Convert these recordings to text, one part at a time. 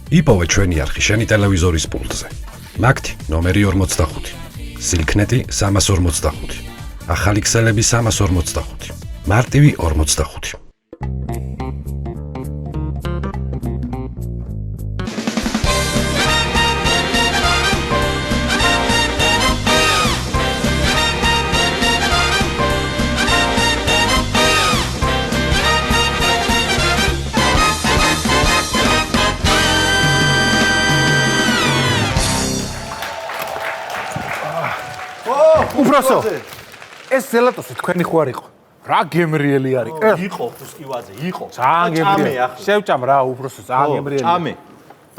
იპოვე ჩვენი არხი შენი ტელევიზორის პულტზე. მაგთი ნომერი 45, სილქნეტი 345, ახალი ქსელები 345, მარტივი 45. უბრალოდ ეს ზელატოსი თქვენი ხო არ იყო? რა გემრიელი არის? იყო ხუსკივაძე, იყო. ძალიან გემრიელი. შევჭამ რა უბრალოდ ძალიან გემრიელი. ჭამე.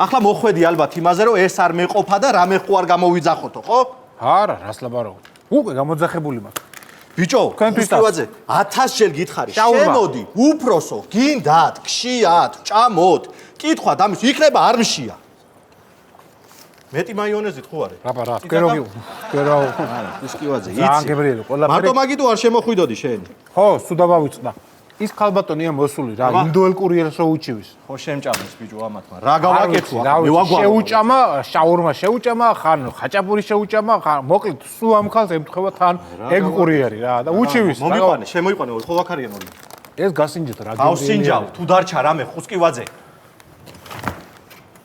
ახლა მოხვედი ალბათ იმაზე რომ ეს არ მეყოფა და რამე ხო არ გამოვიძახოთო, ხო? არა, რას ლაბარაკობ. უკვე გამოძახებული მაქვს. ბიჭო, ხუსკივაძე, 1000-ჯერ გითხარი, შემოდი, უფროსო, გინდათ, გშიათ, ჭამოთ. კითხვა დამის იქნება არ მშია. მეტი მაიონეზით ხო არის? რა, სკეროგი. ხუსკივაძე, ძალიან იცი. გემრიელი, ყველაფერი. მარტო მაგიტო არ შემოხვიდოდი შენ. ხო, სულ დავავიწყდა. ის ქალბატონია მოსული რა, ინდოელ კურიერს რო უჩივის. ხო შემჭამეს ბიჭო ამათმა. რა გავაკეთო? მე ვაგვარო. შეუჭამა, შაურმა შეუჭამა, ხან ხაჭაპური შეუჭამა, ხან მოკლედ სულ ამ ხალს ემთხვევა თან ეგ კურიერი რა და უჩივის. მომიყვანე, შემოიყვანე, ხო ვაქარიან ორი. ეს გასინჯეთ რა გემრიელი. გავსინჯავ, თუ დარჩა რამე ხუსკივაძე.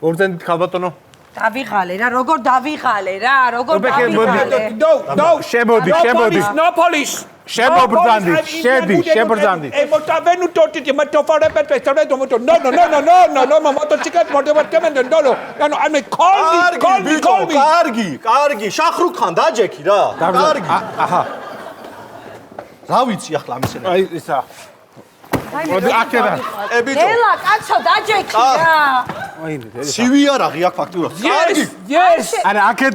ორდენით ქალბატონო. დავიღალე რა, როგორ დავიღალე რა, როგორ დავიღალე. შემოდი. No police. შემობრძანდი, შებრძანდი. Motavenu tortiti, ma to fare per pestardo moto. No, ma motociclette mordevat kemende. No, I mean call me. კარგი, შახრუქან დაჯექი რა. კარგი. აჰა. რა ვიცი ახლა ამისე. აი ისა. მოდი აქედან. ბიჭო. ელა, კაცო, დაჯექი რა. ცივი არაღი აქ ფაქტურად. კარგი. Yes. არა აქეთ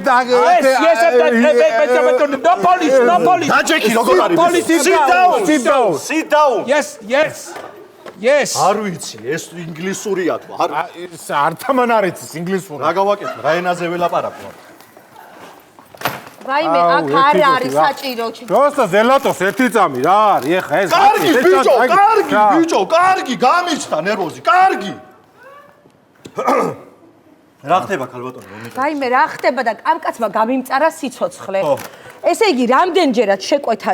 No police. დაჯექი როგორ არის? Sit down. Yes. არ ვიცი, ეს ინგლისურია თუ არ. არ თამან არ იცის ინგლისურად. რა გავაკეთო? რა ენაზე ველაპარაკო? რაიმე, აქ არ არის საჭირო. როსა ზელატოს ერთი წამი რა არის ეხა ეს. კარგი ბიჭო, კარგი, გამიჩნდა ნერვოზი, კარგი. რა ხდება ქალბატონო? რაიმე, რა ხდება და ამ კაცმა გამიმწარა სიცოცხლე. ესე იგი, რამდენჯერაც შეკვეთა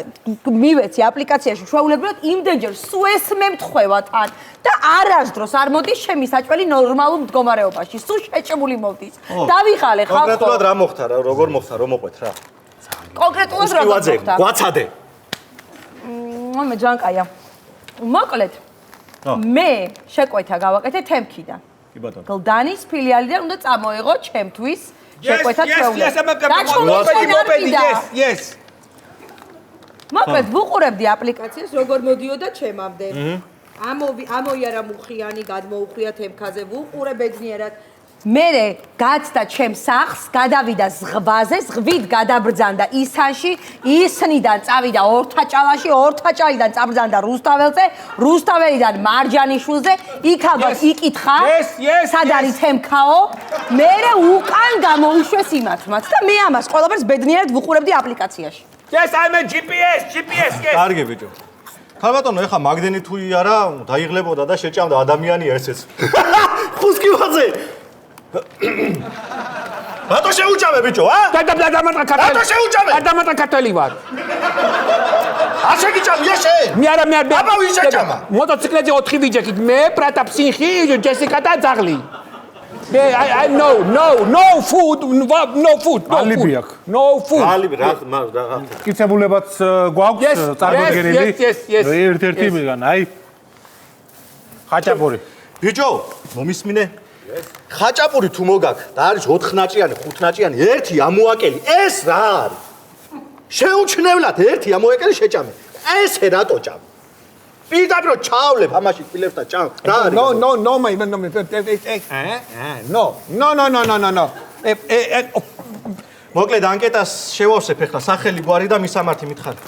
მივეცი აპლიკაციაში ჩვეულებრივად იმდენჯერ სუეს მემთხვევა თან და არასდროს არ მოდის ჩემი საჭველი ნორმალურ მდგომარეობაში. სულ შეჭმული მოდის. დავიღალე ხალხო. კონკრეტულად რა მოხდა რა, როგორ მოხდა, რომ მოყვეთ რა? კონკრეტულად რა მოხდა? გვაცადე. მე ჯანკაია. მოკლედ. მე შეკვეთა გავაკეთე თემქიდან. კი ბატონო. გლდანის ფილიალიდან უნდა წამოეღო ჩემთვის შეკვეთა Yes. მოკლედ ვუყურებდი აპლიკაციას როგორ მოდიოდა ჩემამდე. ამოიარა მუხიანი, გადმოუხვია თემქაზე, ვუყურე ბედნიერად. მერე გაცდა ჩემ სახლს, გადავიდა ზღვაზე, ზღვით გადაბრძანდა ისანში, ისნიდან წავიდა ორთაჭალაში, ორთაჭალიდან წაბრძანდა რუსთაველზე, რუსთაველიდან მარჯანიშვილზე, იქ ალბათ იკითხა, სად არის თემქაო, მერე უკან გამოუშვეს იმათმაც და მე ამას ყველაფერს ბედნიერად ვუყურებდი აპლიკაციაში. Yes, I'm a GPS. Yes. კარგი ბიჭო. ქალბატონო, ეხა მაგდენი თუ არა, დაიღლებოდა და შეჭამდა ადამიანია ესეც. ხუსკივაძე. რატო შეუჭამე ბიჭო, ა? რატო შეუჭამე? ადამათა ქართველი ვარ. ასე გიჭამია შენ? მე არა. აბა ვინ შეჭამა? მოტოციკლეტზე 4 ვიჯექით. მე პრატაპ სინხი, ჯესიკა და ძაღლი. I no food. ალიბი აქვს. No food. ალიბი რა. მტკიცებულებაც გვაქვს წარმოდგენილი. Yes. ერთ-ერთი მიგან, აი. ხაჭაპური. ბიჭო, მომისმინე? ხაჭაპური თუ მოგაქ და არის 4 ნაჭიანი, 5 ნაჭიანი, ერთი ამოაკელი, ეს რა არის? შეუჩნევლად ერთი ამოაკელი შეჭამე. ესე რატო ჭამ? პირდაპირ ჩავლებ ამაში ფილებს და ჭამ. რა არის? No. მოკლედ ანკეტას შევავსებ ახლა სახელი გვარი და მისამართი მითხარი.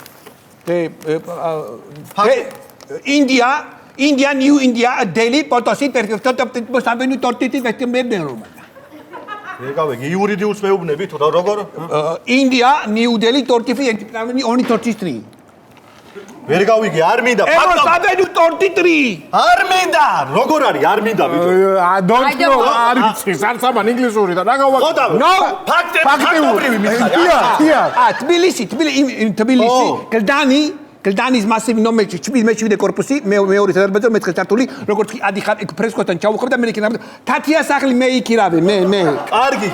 India, New India, Delhi, Potosi, Avenue Tortiti, ეკავე, იურიდიულს მეუბნები თუ რა როგორ? India, New Delhi, Tortiti, only 33. ვერ გავიგე, არ მინდა. Hemos sabido tortitri. არ მინდა. როგორ არის? არ მინდა ბიჭო. don't know არის სარცამან ინგლისური და რა გავაკეთე? ხო და No. ფაქტობრივი მიხარ. Tbilisi, Gldani is massive no match. Mechi de corpusi, მეორე სადარბაზო მეთხე სართული, როგორც კი ადიხარ ეგ ფრესკოსთან ჩავუხებ და მე იქნება. თათია სახლი მე იქირავე, მე. კარგი.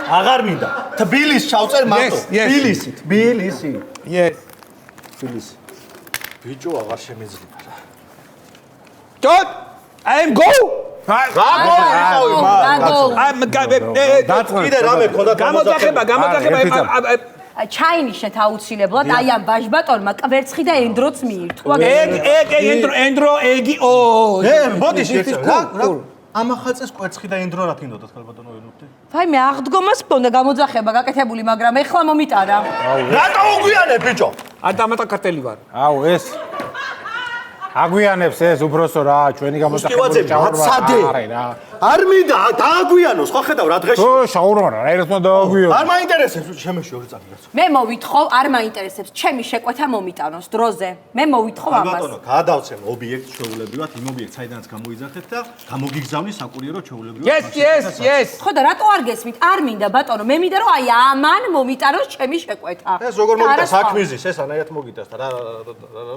აღარ მინდა. თბილისს ჩავწერ მარტო. თბილისი. Yes. თბილისი. ბიჭო აღარ შემეძლება რა. Tot, I am go. I'm კიდე რამე ქონდა გამოძახება. ჩაინიშეთ აუცილებლად აი ამ ბაჟბატონმა კვერცხი და ენდროც მიირთვა. ენდრო ეგი ო. მოდი შეეცვა. ამახაწეს კვერცხი და ენდრო რა თინდოდათ ქალბატონო ველოდი. აი მე აღდგომას მქონდა გამოძახება გაკეთებული, მაგრამ ეხლა მომიტარა. რატო უგვიანებ ბიჭო? ადამატა კარტელი ვარ. აუ ეს აგვიანებს ეს უბრალოდ რა ჩვენი გამოძახებული რა. არ მინდა დააგვიანოს, ხო ხედავ რა დღეში. შაურმა რა ერთმა დააგვიანოს. არ მაინტერესებს შემეში ორი წამი. მე მოვითხოვ, არ მაინტერესებს, ჩემი შეკვეთა მომიტანოს დროზე. მე მოვითხოვ ამას. ბატონო, გადავცემ ობიექტს ჩვეულებრივად, იმ ობიექტს საიდანაც გამოიძახეთ და გამოგიგზავნი საკურიერო ჩვეულებრივად. Yes. ხო და რატო არ გესმით? არ მინდა ბატონო, მე მინდა რომ აი ამან მომიტანოს ჩემი შეკვეთა. ეს როგორ მოგიტა საქმიზის, ეს ანაიათ მოგიტას და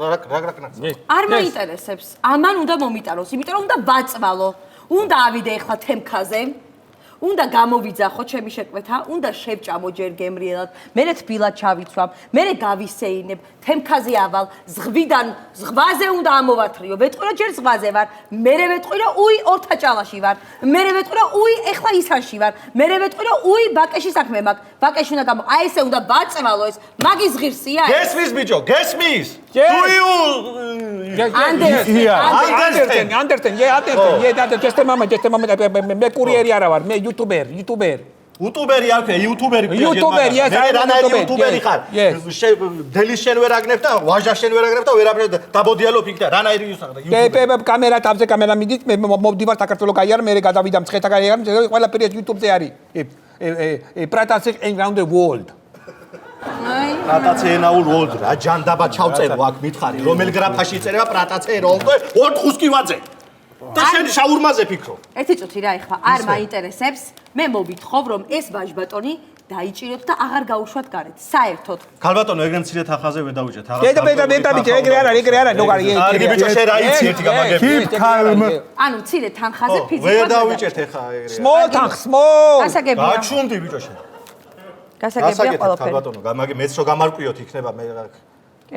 რა კნაცია. არ მაინტერესებს. ამან უნდა მომიტანოს, იმიტომ რომ უნდა ბაწვალო. უნდა ავიდე ახლა თემქაზე. უნდა გამოვიძახო ჩემი შეკვეთა, უნდა შევჭამო ჯერ გემრიელად, მერე თბილად ჩავიცვამ, მერე გავისეინებ, თემქაზე ავალ, ზღვაზე უნდა ამოვათრიო, ვეტყვი ჯერ ზღვაზე ვარ, მერე ვეტყვი უი ორთაჭალაში ვარ, მერე ვეტყვი უი ეხლა ისანში ვარ, მერე ვეტყვი უი ბაკეში საქმე მაქვს, ბაკეში უნდა გამო, აი ესე უნდა ბაწვალო ეს, მაგის ღირსია ეს. გესმის ბიჭო, გესმის? Understand. მე კურიერი არა ვარ, მე YouTuber. YouTuberi არ ხარ, YouTuberi ხარ. YouTuberi, yes, I am YouTuberi ხარ. დელის შენ ვერ აგნებ და ვაჟა შენ ვერ აგნებ და ვერაფერ დაბოდიალობ იქ და რანაირი იუსახა და YouTuber. კამერა თავზე კამერა მიდით, მე მოვდივარ საქართველოს გაიარ, მე გადავიდა მცხეთა გაიარ, ყველაფერი YouTube-ზე არის. პრატაცი around the world. პრატაცეენაულ ვოლდ რა ჯანდაბა ჩავწერო აქ მითხარი რომელ გრაფაში იწერება პრატაცეენაულ ოთხუსკივაძე და შენ შაურმაზე ფიქრო ერთი წუთი რა ეხლა არ მაინტერესებს მე მოვითხოვ რომ ეს ბაჟბატონი დაიჭიროთ და აღარ გაუშვათ გარეთ საერთოდ ქალბატონო ეგრე მცირე თანხაზე ვერ დავიჭერთ ეგრე არა ნოგარი კარგი ბიჭო შენ რა იცი ერთი გამაგები ანუ მცირე თანხაზე ფიზიკურად ვერ დავიჭერთ ეხა ეგრე small თანხ small გასაგებია გაჩუნდი ბიჭო შენ გასაგებია ყველაფერი ქალბატონო გამაგე მეც რო გამარკვიოთ იქნება მე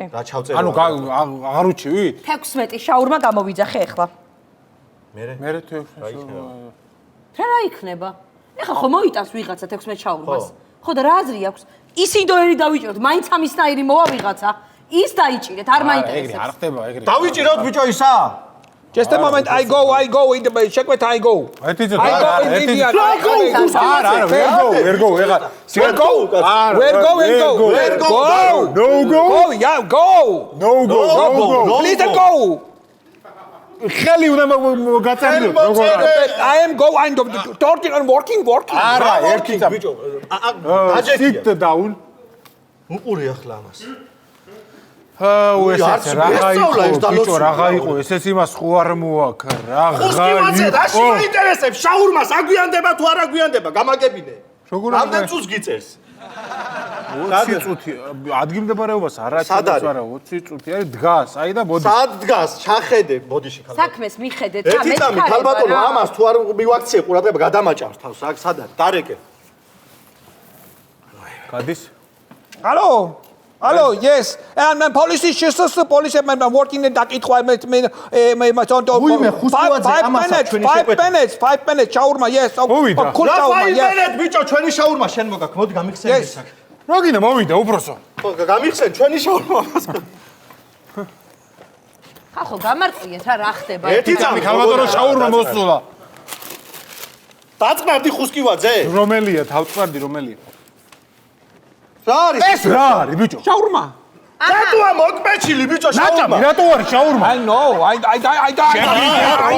რა ჩავწერო ანუ აღარ უჩივით 16 შაურმა გამოვიძახე ეხლა მე 16 რა იქნება ეხლა ხო მოიტანს ვიღაცა 16 შაურმას ხო და რა აზრი აქვს ის ინდოერი დავიჭიროთ მაინც ამისნაირი მოვა ვიღაცა ის დაიჭირეთ არ მაინტერესებს არ ხდება ეგრე დავიჭიროთ ბიჭო ისა Just a moment, I go in the შეკვეთა I go. ერთი I go in the არა, ვერ go, ეხლა. Where go? No go. Oh, yeah, go. No go. Please go. ხელი უნდა გაწერიო, როგორ არის? I am go and talking and working. არა, ერთი წამი. ბიჭო დაჯექია sit down. უყური ახლა ამას აუ ეს რაღა იყო, ბიჭო, რაღაცა იყო, ესეც იმას ხო არ მოაქ, რაღაცა იყო. რაში მაინტერესებს? შაურმას აგვიანდება თუ არ აგვიანდება? გამაგებინე. როგორ რამდენ წუთს გიწევს? 20 წუთი ადგილმდებარეობას არაჩვენებს არა 20 წუთი არის დგას, აი და მოდი. სად დგას? ჩახედე, ბოდიში ხალხო. საქმეს მიხედეთ და ერთი წამი ქალბატონო ამას თუ არ მივაქციე ყურადღება გადამაჭარს თავს, აქ სად არის? დარეკე. გადის? Hello, yes. And my policy is just the police I'm working in that it me 5 minutes shawarma yes. Minutes ბიჭო ჩვენი შაურმა შენ მოგაქვს. მოდი გამიხსენე ეს აქ. რა გინდა მოვიდა უბრალოდ. ხო გამიხსენ ჩვენი შაურმა. ხახო გამარკვიეთ რა ხდება ერთი წამი ქალბატონო შაურმა მოსულა. დაწყნარდი ხუსკივაძე? რომელია თავწყარდი რომელია? რა არის? ეს რა არის ბიჭო? Shawarma. რატოა მოკმეჩილი ბიჭო ნაჭამი, რატო არის შაურმა? I know. I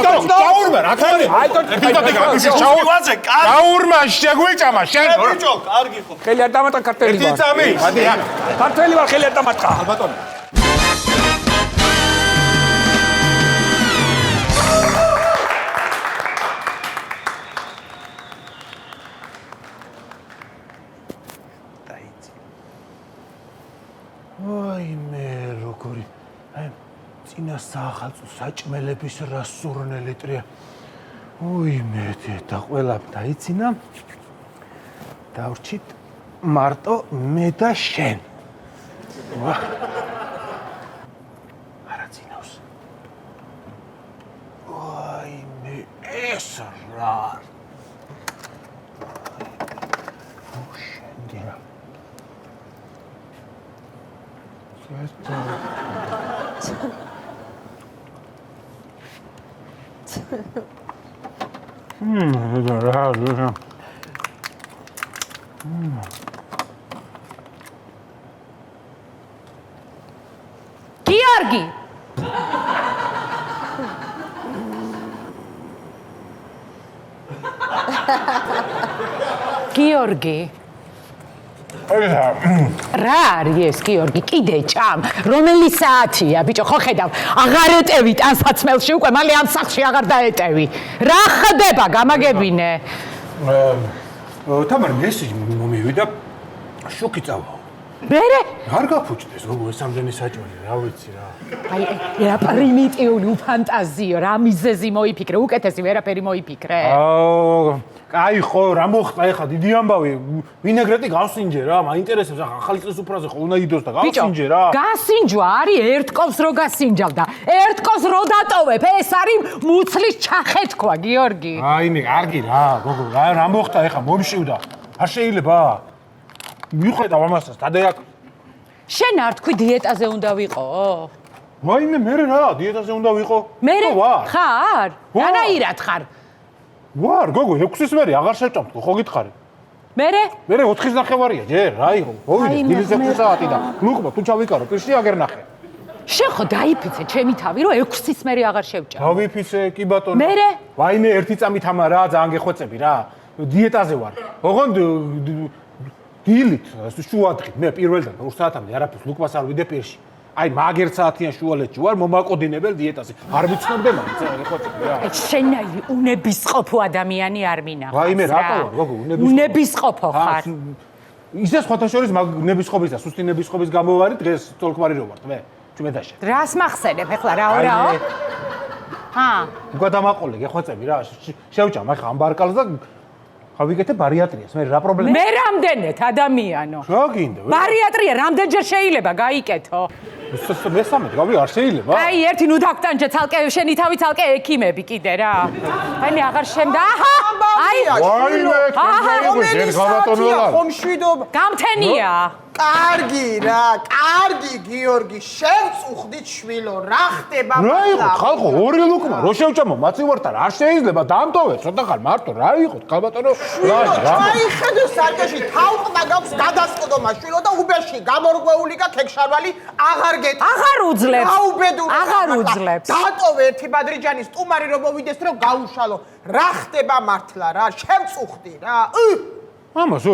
don't know. შაურმა, რა თქმა უნდა. I don't know. შაურმაზე კარგი შაურმა შეგვიჭამა, შენ. ბიჭო კარგი ხო ხელი არ დამატა ქართველი ვარ. ერთი წამი მადი, ქართველი ვარ, ხელი არ დამატა. ბატონო. ვაიმე როგორი აი წინა საახალწლო საჭმელების რა სურნელი ტრია ვაიმე და ყველა დაიცინა დავრჩით მარტო მე და შენ არა წინავს ვაიმე ეს რა შენგერა გიორგი გიორგი რა არის ეს გიორგი კიდე ჭამ რომელი საათია ბიჭო ხო ხედავ აღარ ეტევი ტანსაცმელში უკვე მალე ამ სახლში აღარ დაეტევი რა ხდება გამაგებინე თამარ მესიჯი მომივიდა შოკი წავა მერე არ გაფუჭდეს როგორ ეს ამდენი საჭმელი რა ვიცი რა აი რა პრიმიტიული უფანტაზიო რა მიზეზი მოიფიქრე უკეთესი ვერაფერი მოიფიქრე კაი ხო რა მოხდა ეხა დიდი ამბავი ვინეგრეტი გავსინჯე რა მაინტერესებს ახლა ახალი წლის უფრაზე ხო უნდა იდოს და გავსინჯე რა გასინჯვა არის ერთკოს რო გასინჯავ და ერთკოს რო დატოვებ ეს არის მუცლის ჩახეთქვა გიორგი აიმე კარგი რა გოგო რა მოხდა ეხა მომშივდა არ შეიძლება მიუხედავ ამასაც დადეაკ შენ არ თქვი დიეტაზე უნდა ვიყო ვაიმე მე რა დიეტაზე უნდა ვიყო მე ვარ ხარ რანაირად ხარ ვარ გოგო 6-ის მერე აღარ შევჭამთ ხო გითხარი მე მე 4-ის ნახევარია ჯერ რა იყო მოვიდე დილის 6 საათი და ნუყმა თუ ჩავიკარო პირში აგერ ნახე შენ ხო დაიფიცე ჩემი თავი რომ 6-ის მერე აღარ შევჭამ დავიფიცე კი ბატონო მერე ვაიმე ერთი წამით ამა რა ძალიან გეხვეწები რა დიეტაზე ვარ ოღონდ დილით შუადღით მე პირველდან 2 საათამდე არაფერს ლუკმას არ ვიდე პირში აი მაგერ საათიან შუალედში ვარ მომაკოდინებელ დიეტაზე არ ვიცნობდე მაინც ეხოცები რა შენაირი უნებისყოფო ადამიანი არ მინახავს ვაიმე რატო ვარ გოგო უნებისყოფო ხარ ისე სხვათა შორის ნებისყოფის და სუსტი ნებისყოფის გამო ვარი დღეს თოლქმარი რო ვარ მე ჭმედაში რას მახსენებ ახლა რაო ჰა უკვე დამაყოლე გეხვეწები რა შევჭამ ახლა ამ ბარკალს და გავიგეთე ბარიატრიას მე რა პრობლემა მე რამდენეთ ადამიანო რა გინდა ბარიატრია რამდენჯერ შეიძლება გაიკეთო მესამედ გავი არ შეიძლება აი ერთი ნუ დაგტანჯე ცალკე შენი თავი ცალკე ექიმები კიდე რა აი აღარ შემდა აჰა აი ვაიმე რომელი საათია ხომ შვიდობა გამთენია კარგი რა კარგი გიორგი შევწუხდით შვილო რა ხდება რა იყო ხალხო ორი ლუკმა რო შევჭამო მაცივართან არ შეიძლება დამტოვე ცოტა ხარ მარტო რა იყო ხალბატონო რა აიხედო სარკეში თავყდა გაქვს გადასყდომა შვილო და უბეში გამორგვეული და ქექშარვალი აღარ გეტყვი აღარ უძლებს აუბედური აღარ უძლებს დატოვე ერთი ბადრიჯანი სტუმარი რომ მოვიდეს რომ გაუშალო რა ხდება მართლა რა შევწუხდი რა ამას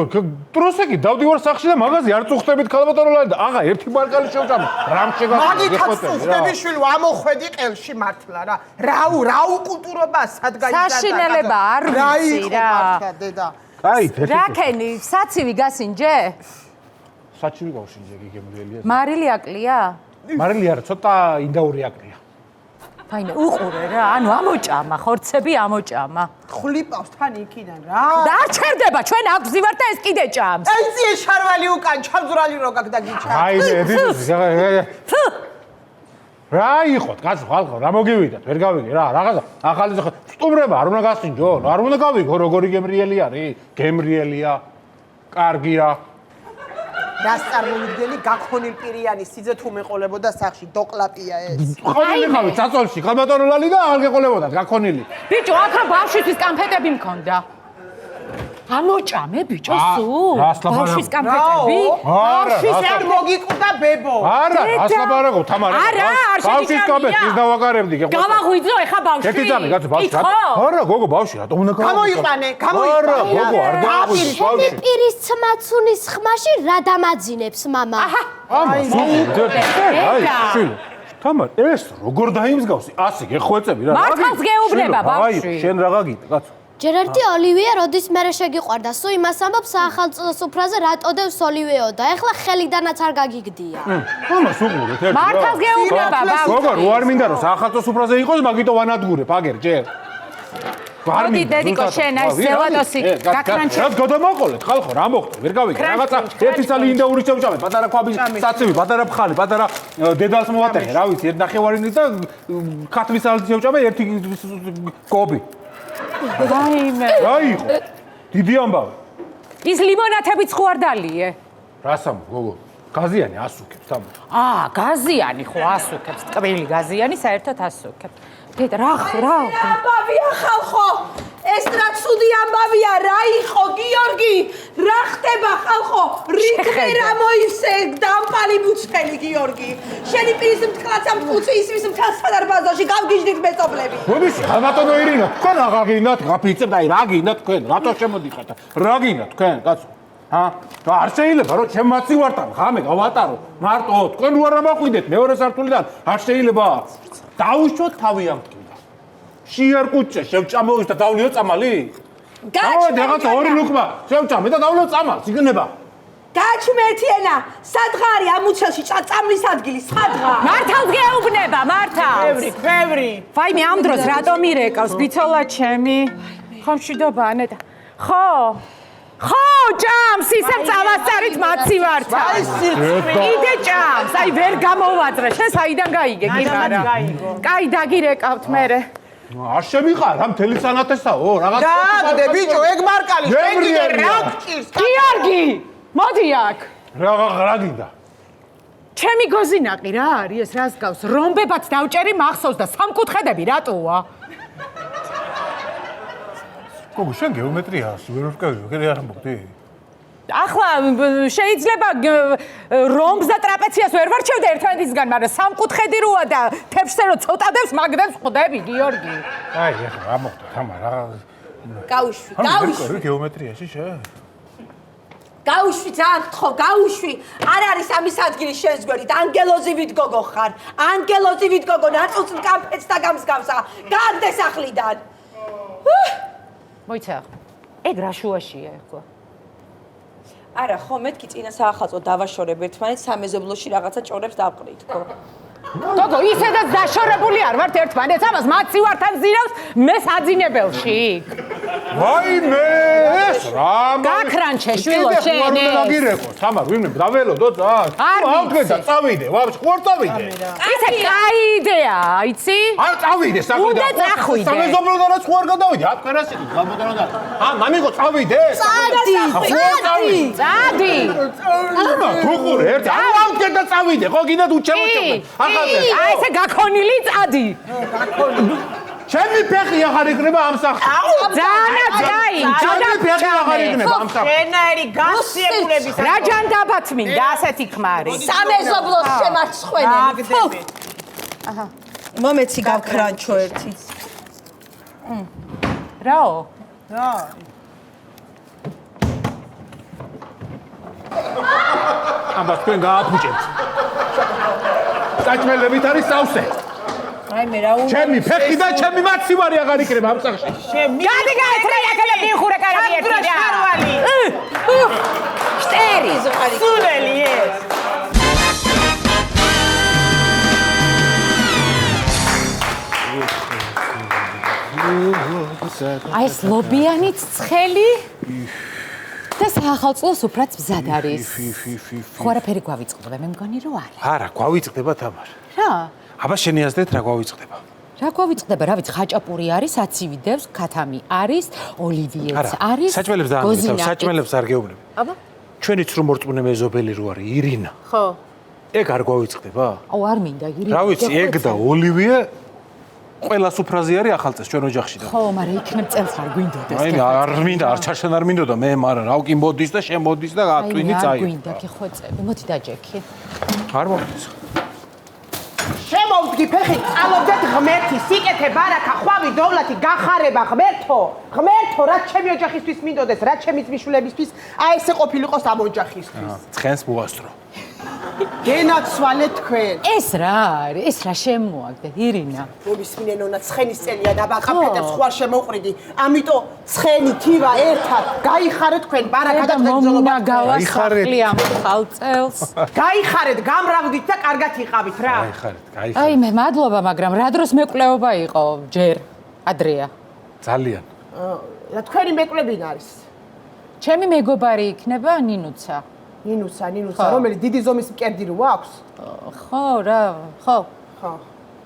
დროსეკი დავდივარ სახში და მაღაზი არ წუხდებით ხალბატონო და აღა ერთი ბარკალი შევჭამე რამ მაგითაც წუხდები შვილო ამოხვედი ყელში მართლა რა უკულტურობა სადგაიზარდა საშინელება არ ვიცი რა მართლა დედა აი რაკენი საცივი გასინჯე საჩივი გავშინჯე გიგემრიელია მარილი აკლია მარილი არა ცოტა ინდაური აკლია ფაინე უყურე რა ანუ ამოჭამა ხორცები ამოჭამა ხლიპავს თან იქიდან რა და არ ჩერდება ჩვენ აგზივართ და ეს კიდე ჭამს ეცი შარვალი უკან ჩამძვრალი რო გაგდა გიჩა აი რა იყო კაცო ხალხო რა მოგივიდათ ვერ გავიგე რა რაღაცა ახალი სტუმრება არ უნდა გასინჯო არ უნდა გავიგო როგორი გემრიელი არის გემრიელია კარგი რა რას წარმოვიდგენი გაქონილ პირიანი სიძე თუ მეყოლებოდა სახში დოკლაპია ეს ხონილი ხავი წაწოლში ხალბატონო ლალი და არ გეყოლებოდათ გაქონილი ბიჭო აქ რა ბავშვისთვის კანფეტები მქონდა ამოჭამე ბიჭო სულ? რას ლაპარაკობ? ბავშვის კამფეტები? ბავშვის არ მოგიკვდა ბებო. არა, რას ლაპარაკობ, თამარა? არა, არ ბავშვის შეჭამია. კაბეთ ის დავაგარებდი, გეყვება. გავაღვიძო ეხა ბავშვი. ერთი წამი კაცო ბავშვი. არა, გოგო ბავშვი, რატომ უნდა გამოიყვანე, არა, გამოიყვანე. გოგო, არ დააღვიძო ბავშვი. პირის ცმაცუნის ხმაში რა დამაძინებს მამა? ამას აი, შილო. თამარ, ეს როგორ დაიმსგავსი? ასე გეხვეწები რა. მართალს გეუბნება, ბავშვი. აი, შენ რა გაგიტა, კაცო? ჯერ ერთი ოლივია როდის მერე შეგიყვარდა, სულ იმას ამბობს საახალწლო სუფრაზე რატო დევს ოლივიო და ეხლა ხელიდანაც არ გაგიგდია. ამას უყურეთ ერთი. მართალს გეუბნება, ბავშვი. გოგო, რო არ მინდა რომ საახალწლო სუფრაზე იყოს, მაგიტო ვანადგურებ, აგერ ჯერ. მოდი დედიკო შენ აი ზელატოსი გაქრანჩე. რა გადამაყოლეთ, ხალხო, რა მოხდა? ვერ გავიგე. რაღაცა ერთი წალი ინდაური შევჭამეთ, პატარა ქვაბის საცივი, პატარა ფხალი, პატარა დედალს მოვატეხე, რა ვიცი, ერთ ნახევარინი და ქათმის ალდი შევჭამე, ერთი კობი. რაიმე. რა იყო? დიდი ამბავი. ის ლიმონათებიც ხო არ დალიე? რას ამბობ, გოგო? გაზიანი ასუქებს, თამარ. გაზიანი ხო ასუქებს, ტკბილი გაზიანი საერთოდ ასუქებს. დედა რა ამბავია ხალხო, ეს რა ცუდი ამბავია, რა იყო გიორგი? რა ხდება ხალხო? რითმე რა მოივსე დამპალი მუცელი გიორგი? შენი პირის მტკნაცა მტკუცი ისმის მთელ სადარბაზოში გავგიჟდით მეწობლები. რომის ალბათო ირინა, თქვენ რა გინდათ, გაფიცებ და აი რა გინდათ თქვენ? რატო შემოდიხართ? რა გინდათ თქვენ, კაცო? არ შეიძლება რომ ჩემ მაცივართან ღამე გავატარო მარტო თქვენ უარ ამაყვიდეთ მეორე სართულიდან არ შეიძლება დაუშვოთ თავი ამ ტკინა შეარკუჭე შევჭამოვის და დავლიო წამალი გაჩვენე რაღაცა ორი ლუკმა შევჭამე და დავლიო წამალს იგნება გაჩმერთიენა სადღარი ამუცელში წამლის ადგილი სადღა მართალს გეუბნება მართალს ბევრი ვაიმე ამ დროს რატომ ირეკავს ბიცოლა ჩემი ხომშვიდობა ანეტა ხო ჭამს ისევ წავასწარით მაცივართან კიდე ჭამს აი ვერ გამოვაძრე შენ საიდან გაიგე გიმარა კაი დაგირეკავთ მერე არ შემიყარ ამ მთელი სანათესაო რაღაც დააგდე ბიჭო ეგ მარკალი შენ კიდე რა გჭირს გიორგი მოდი აქ რა გინდა ჩემი გოზინაყი რა არის ეს რას გავს რომბებად დავჭერი მახსოვს და სამკუთხედები რატოა გოგო შენ გეომეტრიას ვერ ვკავი არ ამბობდი ახლა შეიძლება რომბს და ტრაპეციას ვერ ვარჩევდე ერთმანეთისგან მაგრამ სამკუთხედი როა და თეფშზე რო ცოტადებს მაგდებს ხვდები გიორგი აი ეხლა რა მოხდა თამარ რა გაუშვი გეომეტრიაში შენ გაუშვი ძალიან გთხოვ გაუშვი არ არის ამის ადგილი შენს გვერდით ანგელოზივით გოგო ხარ ანგელოზივით გოგო ნაწილს კამფეთს და გამსგავსა გააგდე სახლიდან მოიცა ეგ რა შუაშია ეხლა არა ხო მეთქი წინა საახალწლო დავაშორებ ერთმანეთს სამეზობლოში რაღაცა ჭორებს დავყრით ხო გოგო ისედაც დაშორებული არ ვართ ერთმანეთს ამას მაცივართან ზირავს მე საძინებელში ვაიმე ეს რა გაქრანჩე შვილო შენ გაგირეკო თამარ ვინმე დაველოდო ძალიან აღგედა წავიდე ვაფშე ხო არ წავიდე ისე კაი იდეა იცი არ წავიდე საქმედან უნდა წახვიდე სამეზობლოდანაც ხო არ გადავიდე ათ კვერასი გამოდანდა მამიკო წავიდე წადი ამა თუ ყურე ერთი აღგედა წავიდე ხო გინდათ უჩემოჩემო აი ესე გაქონილი წადი ჩემი ფეხი აღარ იქნება ამ სახლში ძალიან კაი ჩემი ფეხი აღარ იქნება ამ სახლში შენაერი გასიებულების რა ჯანდაბათ მინდა ასეთი ქმარი სამეზობლოს შემარცხვენელი აჰა მომეცი გავქრანჩო ერთი რაო რა ამას თქვენ გააფუჭებთ საჭმელებით არის სავსე აი მე რა უნდა ჩემი ფეხი და ჩემი მაცივარი აღარ იქნება ამ სახლში გადი გაეთრე აკელა მიხურე კარგი ერთი რა შტერი სულელი ეს აი ეს ლობიანიც ცხელი და საახალწლო სუფრაც მზად არის ხო არაფერი გვავიწყდება მე მგონი რომ არა გვავიწყდება თამარ რა აბა შენი აზრით რა გვავიწყდება რა გვავიწყდება რა ვიცი ხაჭაპური არის აცივი დევს ქათამი არის ოლივიეც არის საჭმელებს და ამის საჭმელებს არ გეუბნები აბა ჩვენი ცრუმორწმუნე მეზობელი რო არის ირინა ხო ეგ არ გვავიწყდება აუ არ მინდა ირინა რა ვიცი ეგ და ოლივიე ყველა სუფრაზე არის ახალწეს ჩვენ ოჯახში და. ხო, მაგრამ იქნებ წელს არ გვინდოდეს. აი, არ მინდა, არ ჩაშენ არ მინდოდა მე, მაგრამ რავკი მოდის და შემოდის და ატვინი წაი. არ გვინდა გიხვეწები. მოდი დაჯექი. არ მომდის. შემოვდგი ფეხით, წალობდეთ ღმერთი, სიკეთე, ბარაკა, ხვავი, დოვლათი, გახარება ღმერთო. ღმერთო, რაც ჩემი ოჯახისთვის მინდოდეს, რაც ჩემი ძმისშვილებისთვის, აი ესე ყოფილიყოს ამ ოჯახისთვის. ცხენს მოასწრო. გენაცვალე თქვენ. ეს რა არის? ეს რა შემოაგდე, ირინა? მომისმინე ნონა, ცხენის წელია და ბაყაფეთებს ხო არ შემოყრიდი. ამიტომ ცხენი, თივა ერთად, გაიხარეთ თქვენ ბარაკა და მომნა გავასახლი ამ ხალწელს. გაიხარეთ, გამრავლდით და კარგად იყავით რა. გაიხარეთ. აი მე მადლობა, მაგრამ რა დროს მეკვლეობა იყო ჯერ? ადრეა. ძალიან. და თქვენი მეკვლები არის. ჩემი მეგობარი იქნება ნინუცა. ნინუცა, რომელიც დიდი ზომის მკერდი რო აქვს? ხო, რა, ხო. ხო.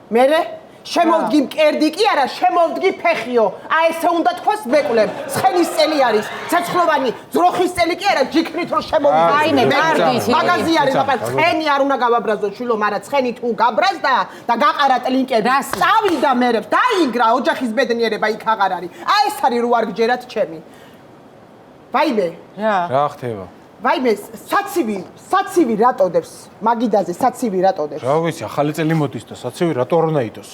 მერე შემოვდგი მკერდი კი არა, შემოვდგი ფეხიო. აი ესე უნდა თქვას მეკვლებ. ცხენის წელი არის, ცეცხლოვანი, ძროხის წელი კი არა, ჯიქნით რო შემოვდგი. აი მე კარგით. მაგაზი არის, მაგრამ ცხენი არ უნდა გავაბრაზო შვილო, მაგრამ ცხენი თუ გაბრაზდა და გაყარა ტლინკები. წავიდა მერე, დაინგრა ოჯახის ბედნიერება იქ აღარ არის. აი ეს არის რო არ გჯერათ ჩემი. ვაიმე. რა ხდება? ვაიმე, საცივი რატოდებს? მაგიდაზე საცივი რატოდებს? რა ვიცი, ახალი წელი მოდის და საცივი რატო არ უნდა იტოს?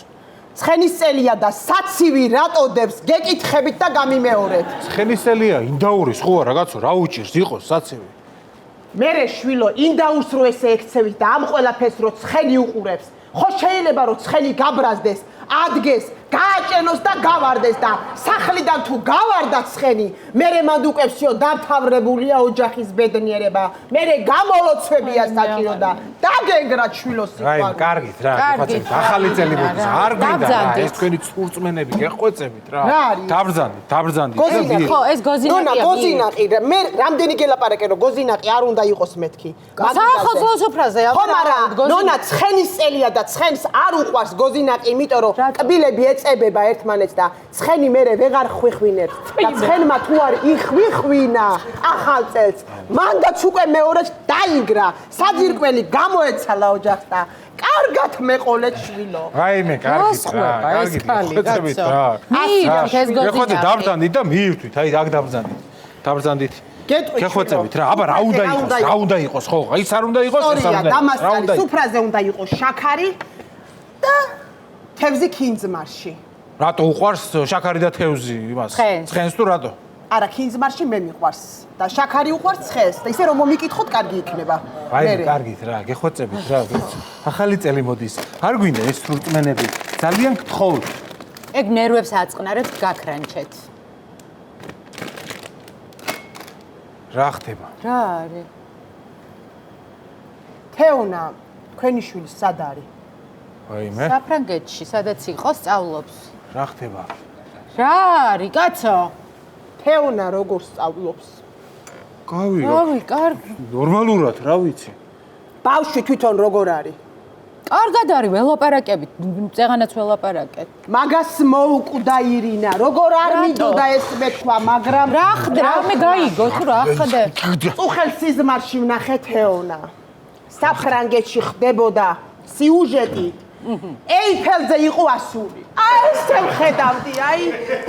ცხენის წელია და საცივი რატოდებს? გეკითხებით და გამიმეორეთ. ცხენის წელია, ინდაურის ხო რაღაცო, რა უჭირს იყოს საცივი? მერე შვილო, ინდაურს რო ესე ექცევით და ამ ყველაფერს რო ცხენი უყურებს, ხო შეიძლება რომ ცხენი გაბრაზდეს, ადგეს, გააჭენოს და გავარდეს და სახლიდან თუ გავარდა ცხენი, მერე მანდუკებსიო დამთავრებულია ოჯახის ბედნიერება, მერე გამოლოცვებია საჭირო და დაგენგრა შვილო სიყვარული. აი, კარგით რა, გიხოცეთ, ახალი წელი მოდის, არ გვინდა რა, ეს თქვენი წურწმენები გეხვეწებით რა. დაბრძანდით. გოზინაყი, ხო, ეს გოზინაყია. ნონა, გოზინაყი, მე რამდენი გელაპარაკე რომ გოზინაყი არ უნდა იყოს მეთქი. საახალწლო სუფრაზე ხო, მაგრამ ნონა ცხენის წელია და ცხენს არ უყვარს გოზინაყი, იმიტომ რომ კბილები ეწებება ერთმანეთს და ცხენი მერე ვეღარ ხვიხვინებს და ცხენმა თუ არ იხვიხვინა ახალ წელს, მანდაც უკვე მეორეც დაიგრა, საძირკველი გამოეცალა ოჯახს და კარგად მეყოლეთ შვილო. აი მე კარგით რა, გეხვეწებით რა. მივიდეთ ეს გოზინაყი. გეხვეწეთ, დაბრძანდით და მივიდით, აი აქ დაბრძანდით. გეხვეწებით რა, აბა რა უნდა იყოს, ხო, ის არ უნდა იყოს, ეს არ უნდა. დამასკალი სუფრაზე უნდა იყოს შაქარი და თევზი ქინძმარში. რატო უყვარს შაქარი და თევზი იმას? ცხენს თუ რატო? არა, ქინძმარში მე მიყვარს და შაქარი უყვარს ცხენს და ისე რომ მომიკითხოთ, კარგი იქნება. აი, კარგით რა, გეხვეწებით რა. ახალი წელი მოდის. არ გვინდა ეს სრულწმენები. ძალიან გთხოვთ. ეგ ნერვებს აწყნარებს, გაქრანჩეთ. რა ხდება? რა არის? თეონა, თქვენი შვილი სად არის? აი მე. საფრანგეთში, სადაც იყო, სწავლობს. რა ხდება? რა არის, კაცო? თეონა როგორ სწავლობს? რავი, კარგი. ნორმალურად, რა ვიცი. ბავშვი თვითონ როგორ არის? კარგად არის, ველაპარაკებით, წეღანაც ველაპარაკეთ. მაგას მოუკვდა ირინა, როგორ არ მინდოდა ეს მეთქვა, მაგრამ რა ხდება? მე გაიგო თუ რა ხდება? უხელ სიზმარში ვნახე თეონა. საფრანგეთში ხდებოდა სიუჟეტი. ეიფელზე იყო ასული. აი ესე ვხედავდი, აი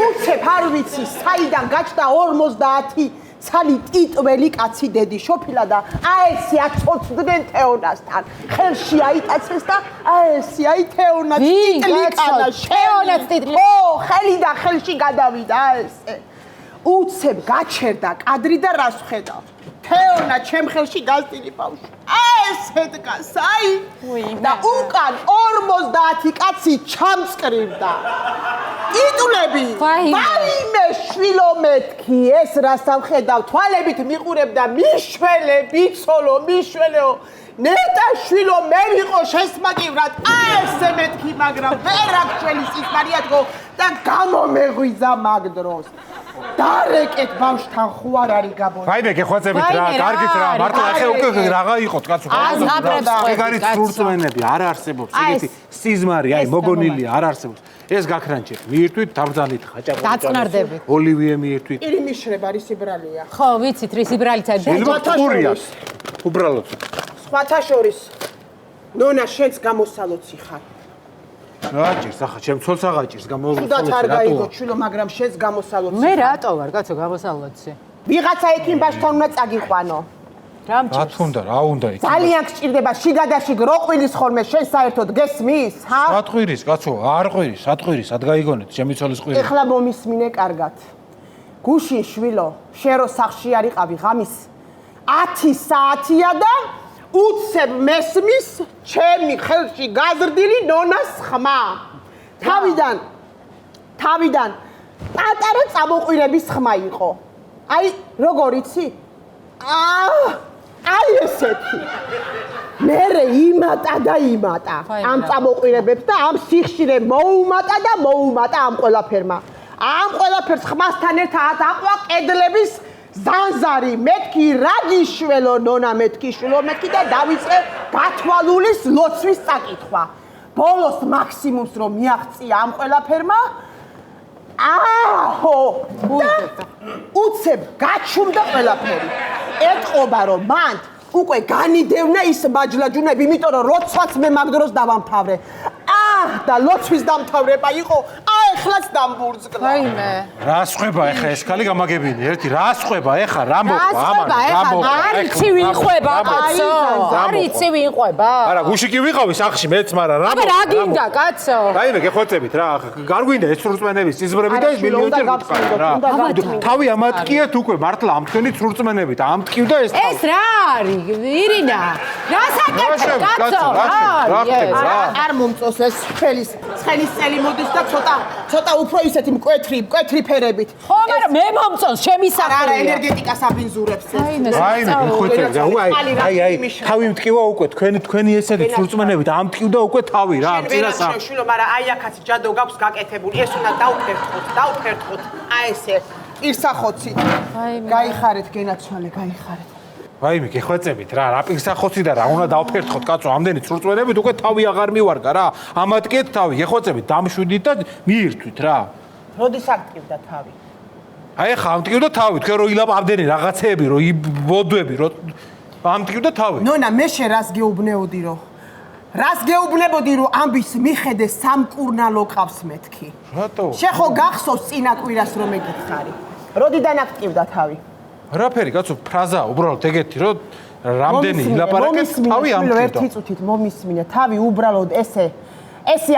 უცებ არ ვიცი, საიდან გაჩნდა 50 ცალი ტიტველი კაცი დედი შოფილა და აესი აცოцდნენ თეონასთან. ხელში აიტაცეს და აესი აი თეონა ტიტლიკანა თეონა ტიტლი. ო, ხელი და ხელში გადავიდა აესე. უცებ გაჩერდა კადრი და რას ვხედავ? თეონა ჩემ ხელში გაზდილი ბავშვი. აესე დგას, აი და უკან 50 კაცი ჩამწკრივდა. ტიტულები. ვაიმე შვილო მეთქი, ეს რას ამხედავ, თვალებით მიყურებდა მიშველე, ბიცოლო, მიშველეო. ნეტა შვილო მე ვიყო შესმაკივრად, აესე მეთქი, მაგრამ ვერ აქ ჩვენი სისხარიათგო და გამომეღვიძა მაგ დროს. დარეკეთ ბავშვთან ხო არ არის გაბონა. ვაიმე გეხვეწებით რა, კარგით რა, მარტო ახე უკვე რაღა იყოთ კაცო. აზღაპრებს ყვებით, ეგ არის სრულწმენები, არ არსებობს ეგეთი სიზმარი, აი მოგონილია, არ არსებობს. ეს გაქრანჩეთ, მიირთვით, დაბრძანდით ხაჭაპური. დაწნარდებით. ოლივიე მიირთვით. ირიმის შრება რისიბრალია. ხო, ვიცით, რისიბრალიც არის. ილმატურია. უბრალოდ. სხვათა შორის ნონა შენს გამოსალოცი ხარ. გააჭირს ახლა ჩემ ცოლს აღაჭირს თუდაც არ გაიგო ჩვილო მაგრამ შენს გამოსალოცი მე რატო ვარ კაცო გამოსალოცი ვიღაცა ექიმბაშთან უნდა წაგიყვანო რა რა თქონდა რა უნდა იქ ძალიან გჭირდება შიგადაშიგ რო ყვირის ხოლმე შენ საერთოდ გესმის ჰა სატყვირის კაცო არ ყვირის სატყვირის სად გაიგონეთ ჩემი ცოლის ყვირი ეხლა მომისმინე კარგად გუში შვილო შენ რო სახში არიყავი ღამის 10 საათია და უცებ მესმის ჩემი ხელში გაზრდილი ნონას ხმა თავიდან პატარა წამოყვირების ხმა იყო აი როგორ იცი აი ესეთი მერე იმატა ამ წამოყვირებებს და ამ სიხშირე მოუმატა ამ ყველაფერმა ამ ყველაფერს ხმასთან ერთად აყვა კედლების ზანზარი მეთქი რა გიშველო ნონა მეთქი და დავიწყე გათვალულის ლოცვის წაკითხვა ბოლოს მაქსიმუმს რომ მიაღწია ამ ყველაფერმა უცებ გაჩუმდა ყველაფერი ეთყობა რომ მან უკვე განიდევნა ის მაჯლაჯუნები იმიტომ რომ როცვაც მე მაგ დროს დავამთავრე და ლოცვის დამთავრება იყო ახლაც დამბურძგლა ვაიმე რა სხება ეხა ეს ქალი გამაგებინე ერთი რა სხება ეხა რა მოყვა არიცი ვიყვება კაცო არიცი ვიყვება არა გუში კი ვიყავი სახში მეც მაგრამ რა აბა რა გინდა კაცო რაიმე გეხოცებით რა გარგვინდა ეს სრულწმენების წიზბრები და მილიონჯერ ვიტყავ რა თავი ამატკიეთ უკვე მართლა ამ თქვენი სრულწმენებით ამტკივდა ეს ეს რა არის ირინა რა საკეთე კაცო არ მომწონს ეს ცხელის წელი მოდის და ცოტა უფრო ისეთი მკვეთრი ფერებით ხო მაგრამ მე მომწონს შემისახურია არა ენერგეტიკას აბინზურებს ეს აიმე გეხოცებით აი თავი მტკივა უკვე თქვენი ესეთი სრულწმენებით ამტკივდა უკვე თავი რა ამ წინასა შვილო მაგრამ აი აქაც ჯადო გაქვს გაკეთებული ეს უნდა დავფერთხოთ აი ესე პირსახოცი გაიხარეთ გენაცვალე გაიხარეთ ვაიმე გეხვეწებით რა პირსახოცი და რა უნდა დავფერთხოთ კაცო ამდენი სრულწმენებით უკვე თავი აღარ მივარგა რა ამატკიეთ თავი გეხვეწებით დამშვიდით და მიირთვით რა როდის აქტივდა თავი აი ხა ამტკივდა თავი თქვენ რო ილაპარდენი რაღაცეები რო ბოდვები რო ამტკივდა თავი ნონა მე შენ რას გეუბნებოდი რომ ამბის მიხედე სამკურნალო ყავს მეთქი რატო შენ ხო გახსოვს წინა კვირას რომ მეკითხარი როდიდან აქტივდა თავი რაფერი კაცო ფრაზა უბრალოდ ეგეთი რომ რამდენი ილაპარაკეთ თავი ამტკივდა ერთი წუთით მომისმინე თავი უბრალოდ ესე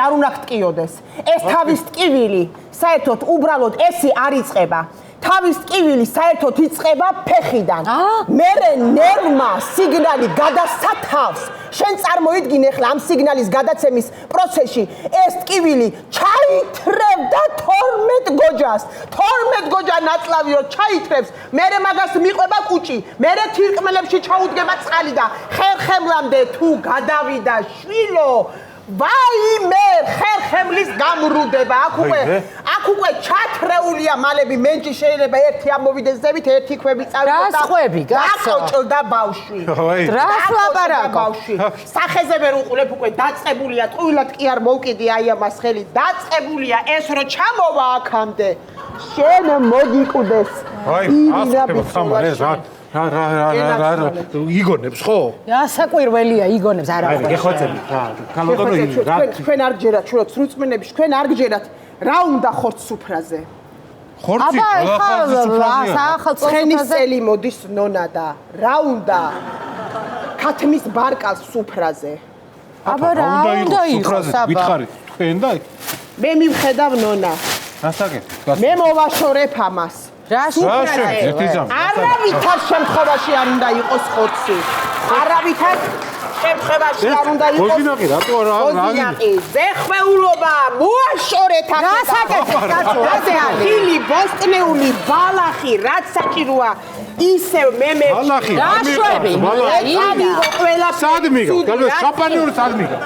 არ უნდა გტკიოდეს ეს თავის ტკივილი საერთოდ უბრალოდ ესე არ იწყება თავის ტკივილი საერთოდ იწყება ფეხიდან მერე ნერვმა სიგნალი გადასათავს შენ წარმოიდგინე ახლა ამ სიგნალის გადაცემის პროცესში ეს ტკივილი ჩაითრევდა 12 გოჯა ნაწლავი რომ ჩაითრევს მერე მაგას მიყვება კუჭი მერე თირკმელებში ჩაუდგება წყალი და ხერხემლამდე თუ გადავიდა შვილო ვაიმე ხერხემლის გამრუდება აქ უკვე ჩათრეულია მალები მენჯი შეიძლება ერთი ამოვიდეს ზევით ერთი ქვები წავიდოს და ხვები კაცო აკოჭლდა ბავშვი რას ლაპარაკო სახეზე ვერ უყურებ უკვე დაწყებულია ტყუილად კი არ მოვკიდი აი ამას ხელი დაწყებულია ეს რო ჩამოვა აქამდე შენ მოგიკვდეს რა იგონებს ხო? ასაკვირველია იგონებს არა ხო? გეხოცებით რა. კალოდონო რა. თქვენ არ გჯერათ შურო სრულწმენების თქვენ არ გჯერათ რა უნდა ხორც სუფრაზე? ხორცი ახალწლოვანზე ცხენის წელი მოდის ნონა და რა უნდა ქათმის ბარკალს სუფრაზე? აბა რა უნდა იყოს აბა? ვითხარი თქვენ და მე მივხედავ ნონა. რასაკეთებ? მე მოვაშორებ ამას. არავითარ შემთხვევაში არ უნდა იყოს ხორცი. არავითარ შემთხვევაში არ უნდა იყოს. გოზინაყი რატო რა? ზეხვეულობა მოაშორეთ აქ. რასაკეთებ კაცო? ხილი, ბოსტნეული, ბალახი, რაც საჭიროა. ისევ მე ბალახი, რაშვები? სად მიგავ? გალო შამპანიური სად მიგავ?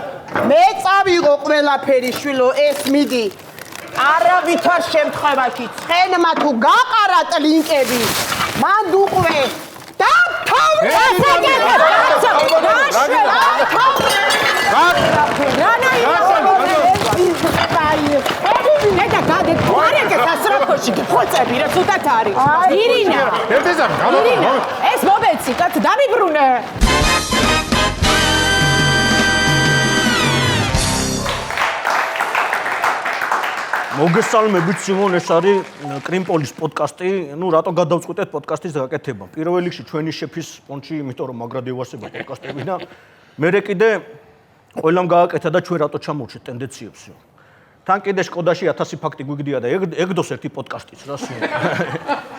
მე წავიღო ყველაფერი შვილო ეს მიდი. არავითარ შემთხვევაში ცხენმა თუ გაყარათ ლინკები მან უყვე და თავი ეს მომეცი კაც დამიბრუნე მოგესალმებით სიმონ, ეს არის კრიმპოლის პოდკასტი. ნუ რატო გადავწყვიტეთ პოდკასტის გაკეთება? პირველ რიგში ჩვენი შეფის სპონჩი, იმიტომ რომ მაგრად ევასება პოდკასტები და მე კიდე ყველამ გააკეთა და ჩვენ რატო ჩამოვჩეთ ტენდენციებსო. თან კიდე შკოდაში 1000 ფაქტი გვიგდია და ეგდოს ერთი პოდკასტიც რა სიმონ.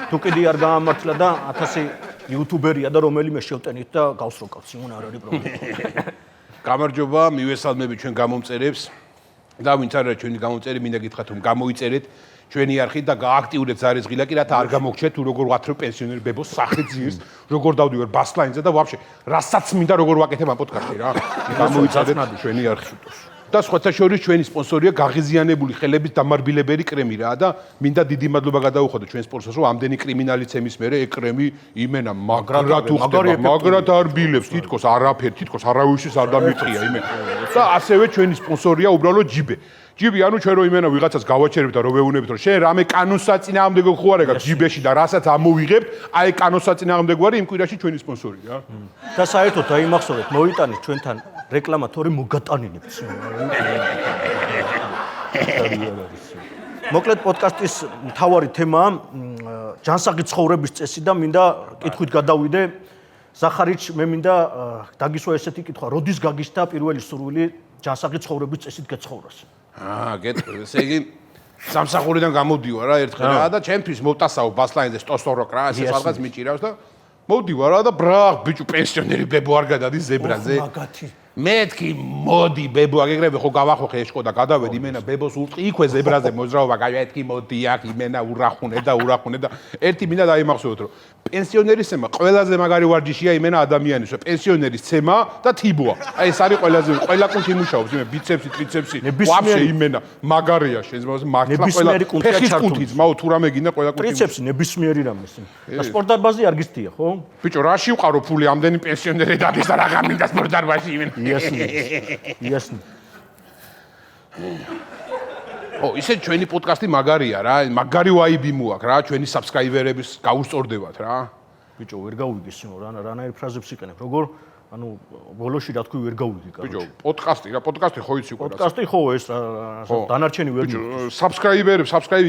თუ კიდე არ გაამართლა და 1000 იუთუბერია და რომელიმე შევტენით და გავსროკავთ სიმონ, არ არის პრობლემა. გამარჯობა, მივესალმები ჩვენ გამომწერებს. და ვინც არა ჩვენი გამომწერი, მინდა გითხრათ რომ გამოიწერეთ ჩვენი არხით და გააქტიურეთ ზარეზღილაკი, რათა არ გამოგჩეთ თუ როგორ ვათრო პენსიონერი ბებოს სახე ძიეს, როგორ დავდივარ ბასლაინზე და ვაფშე რასაც მინდა როგორ ვაკეთებ ამ პოდკასტში რა. გამოიწერეთ ჩვენი არხით. და სხვათა შორის ჩვენი სპონსორია გაღიზიანებული ხელების დამარბილებელი კრემი რა და მინდა დიდი მადლობა გადაუხადო ჩვენ სპონსორს რომ ამდენი კრიმინალიცემის მერე ეგ კრემი იმენა მაგრად უხდება, მაგრად არ ბილებს, თითქოს არაფერი, თითქოს არავისთვის არ დამიწია იმენა. და ასევე ჩვენი სპონსორია უბრალოდ ჯიბე. ჯიბი ანუ ჩვენ რო იმენა ვიღაცას გავაჩერებთ და რო ვეუბნებით რომ შენ რამე კანონსაწინააღმდეგო ხوارე გაქვს ჯიბეში და რასაც ამოვიღებთ, აი კანონსაწინააღმდეგო არის იმ კვირაში ჩვენი სპონსორი რა. და საერთოდ დაიმახსოვრეთ, მოვიტანეთ ჩვენთან რეკლამატორი მოგატანინებს. მოკლედ პოდკასტის მთავარი თემაა ჯანსაღი ცხოვრების წესი და მინდა კითხვით გადავიდე. ზახარიჩ, მე მინდა დაგისვა ესეთი კითხვა, როდის გაგიშთა პირველი სურვილი ჯანსაღი ცხოვრების წესით გეცხოვროს? გეტყვი, ესე იგი სამსახურიდან გამოდივარ რა ერთხელ რა და ჩემთვის მოვტასაო ბასლაინზე სტოსოროკ რა, ესე რაღაც მიჭირავს და მოვდივარ რა და ბრაღ ბიჭო პენსიონერი ბებო არ გადადის ზებრაზე. მეთქი მოდი ბებო აგეგრები ხო გავახოხე ეშკო და გადავედი იმენა ბებოს ურტყი იქვე ზებრაზე მოძრაობა გავეთქი მოდი აქ იმენა ურახუნე და ერთი მინდა დაიმახსოვროთ რომ პენსიონერის ცემა ყველაზე მაგარი ვარჯიშია იმენა ადამიანის პენსიონერის ცემა და თიბოა აი ეს არის ყველა კუნთი მუშაობს იმენ ბიცეპსი ტრიცეპსი ვაფშე იმენა მაგარია შეიძლება მართლა ყველა ფეხის კუნთი ძმაო თუ რამე გინდა ყველა კუნთი ტრიცეპსი ნებისმიერი რამეს და სპორტდარბაზი არ გისდია ხო ბიჭო რაში ვყარო ფული ამდენი პენსიონერი დადის და რაღა მინდა სპორტდარბაზში იმენა იასნი. ისე ჩვენი პოდკასტი მაგარია რა, მაგარი ვაიბი მოაქვს რა, ჩვენი საბსკრაიბერების გაუსწორდებათ რა. ბიჭო, ვერ გავიგე სიმო, რანაირ ფრაზებს იყენებ, როგორ ანუ ბოლოში რა თქვი ვერ გავიგე კაროჩე. ბიჭო, პოდკასტი ხო იცი უკვე რა. პოდკასტი ხო ეს დანარჩენი ვერ მივიღე. საბსკრაიბ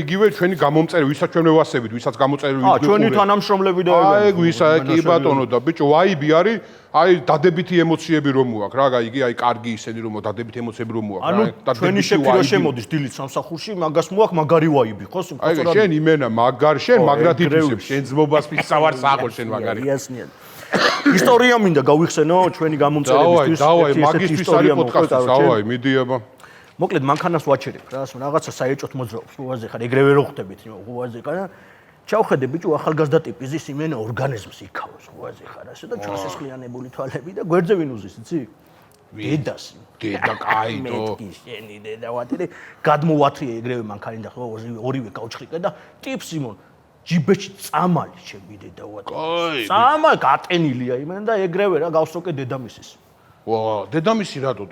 იგივე ჩვენი გამომწერი, ვისაც ჩვენ ვასებით, ვისაც გამოწერილი ვიდგე. ჩვენი თანამშრომლები და აი ვისა კი ბატონო და ბიჭო, ვაიბი არის აი დადებითი ემოციები რომ მოაქვს რა, იგი აი კარგი ისენი რომ დადებითი ემოციები რომ მოაქვს რა. ანუ ჩვენი შეფირო შემოდის დილით სამსახურში, მაგას მოაქვს მაგარი ვაიბი, ხო? აი შენ იმენა შენ მაგრად იფიცებ, შენ ძმობას ფიცავარ საყურ შენ მაგარი. იასნია. ისტორია მინდა გავიხსენო ჩვენი გამომწერებისთვის. დავაი, მაგისტრის არის პოდკასტი, დავაი, მიდი აბა. მოკლედ მანქანას ვაჩერებ რა, რაღაცა საეჭოთ მოძრაობს, ყუაზე ხარ, ეგრევე რო ხვდებით, ყუაზე ხარ და ჩავხედე ბიჭო ახალგაზრდა ტიპის ის იმენა ორგანიზმს იქავს, ყუაზე ხარ ასე და ჩასესხლიანებული თვალები და გვერდზე ვინ უზის, იცი? დედას. დედა კაიტო. მეთქი შენი დედა ვატირე, გადმოვათრიე ეგრევე მანქანიდან ხო ორივე გავჩხრიკე და ტიპს სიმონ ჯიბეში წამალი შემიდე და ვატირე. წამალი გატენილია იმენ და ეგრევე რა გავსროკე დედამისის. ვა, დედამისი რატო?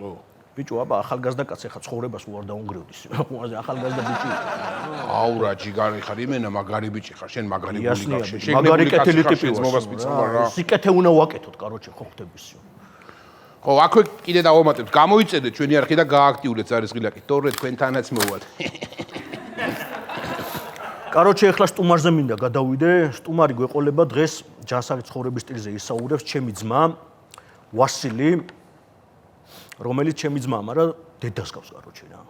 ბიჭო, აბა ახალგაზრდა კაცი ხა ცხოვრებას უარ დაუნგრევდის. ყუაზე ახალგაზრდა ბიჭი. აუ რა ჯიგარი ხარ, იმენა მაგარი ბიჭი ხარ, შენ მაგარი გული გაქვს. შენ მაგარი კეთილი ტიპი ვარ. სიკეთე უნდა ვაკეთოთ, კაროჩე ხო ხდებისო. ხო, აქვე კიდე დავამატებთ, გამოიწერეთ ჩვენი არხი და გააქტიურეთ ზარეზღილაკი, თორე თქვენთანაც მოვალ. კაროჩე ახლა სტუმარზე მინდა გადავიდე. სტუმარი გვეყოლება დღეს ჯანსაღი ცხოვრების სტილზე ისაუბრებს ჩემი ძმა ვასილი, რომელიც ჩემი ძმა, მაგრამ დედას გავს კაროჩე რა.